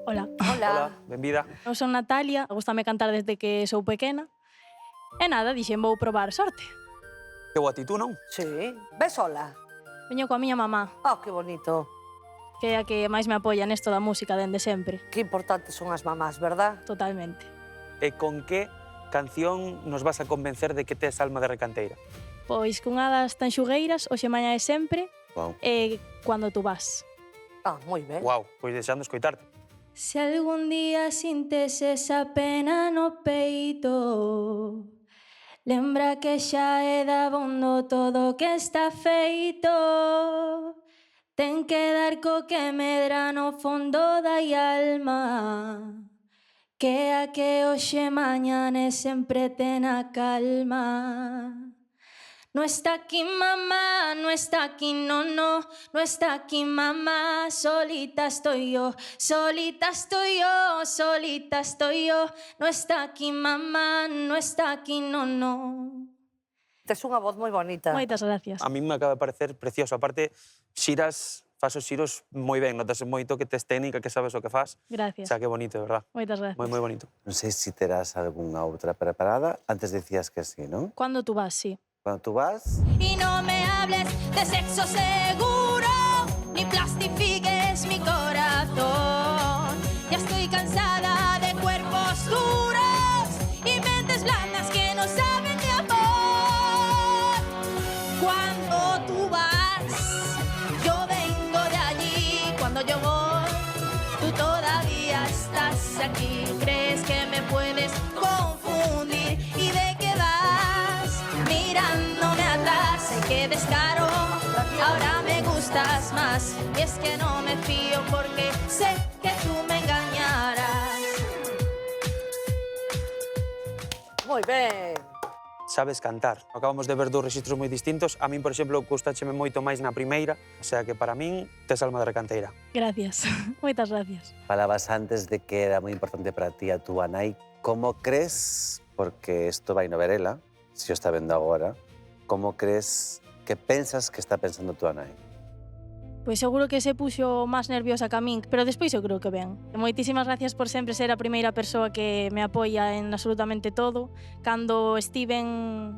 Hola. Hola, benvida. Eu son Natalia, gustame cantar desde que sou pequena. E nada, dixen vou probar sorte. Que boa ti tú, non? Sí. Ves sola? Veño coa miña mamá, Oh, que bonito. que é a que máis me apoia nesto da música dende sempre. Que importantes son as mamás, verdad? Totalmente. E con que canción nos vas a convencer de que tes alma de recanteira? Pois cunha das tanxugueiras, hoxe mañá e sempre, Wow. e Cuando tú vas. Ah, moi ben. Guau, pois desexando escoitarte. Se algún día sintes esa pena no peito, lembra que xa é dabondo todo o que está feito. Ten que dar co que medra no fondo da alma, que a que hoxe mañán e sempre ten a calma. No está aquí mamá, no está aquí no está aquí mamá, solita estoy yo, solita estoy yo, solita estoy yo, no está aquí mamá, no está aquí no. Tes unha voz moi bonita. Moitas gracias. A mí me acaba de parecer precioso. Aparte, fas os xiros moi ben, notas moito que tes técnica, que sabes o que fas. Gracias. O sea, que bonito, de verdad. Moitas gracias. Moi bonito. Non sei se terás algunha outra preparada. Antes decías que sí, non? Cuando tú vas, sí. Cando tú vas... Y no me hables de sexo seguro, ni plastifiques mi corazón. Ya estoy cansada de cuerpos duros y mentes blandas que no saben de amor. Cuando tú vas, yo vengo de allí. Cuando yo voy, tú todavía estás aquí. ¿Crees que me puedes confundir? ¿Y de qué vas? Mirándome atrás, sé que descaro, ahora me gustas más. Y es que no me fío porque sé que tú me engañarás. Moi ben. Sabes cantar. Acabamos de ver dous registros moi distintos. A min, por exemplo, gustácheme moito máis na primeira. O sea que para min tes alma de recanteira. Gracias. Moitas gracias. Falabas antes de que era moi importante para ti a túa nai. Como crees, porque isto vai no verela, se o está vendo agora, como crees que pensas que está pensando túa nai? Pois seguro que se puxo máis nerviosa que a min, pero despois eu creo que ben. Moitísimas gracias por sempre ser a primeira persoa que me apoia en absolutamente todo. Cando estiven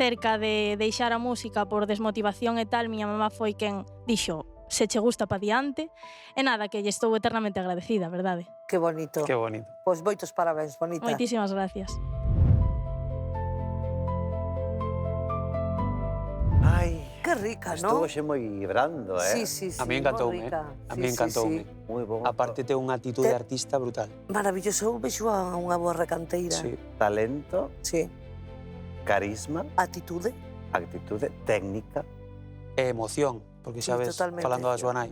cerca de deixar a música por desmotivación e tal, miña mamá foi quen dixo se che gusta pa diante. E nada, que lle estou eternamente agradecida, verdade? Que bonito. Que bonito. Pois moitos parabéns, bonita. Moitísimas gracias. Ai, Que rica, estou non? hoxe moi vibrando, Sí, sí, sí. A mí moi encantoume, rica. A mí encantoume. Moi bon. Aparte, te unha actitude artista brutal. Maravilloso. Eu vexo a unha boa recanteira. Sí. Talento, Sí. carisma, Atitude. actitude, técnica. E emoción, porque Sí, xa ves, totalmente. falando da súa nai.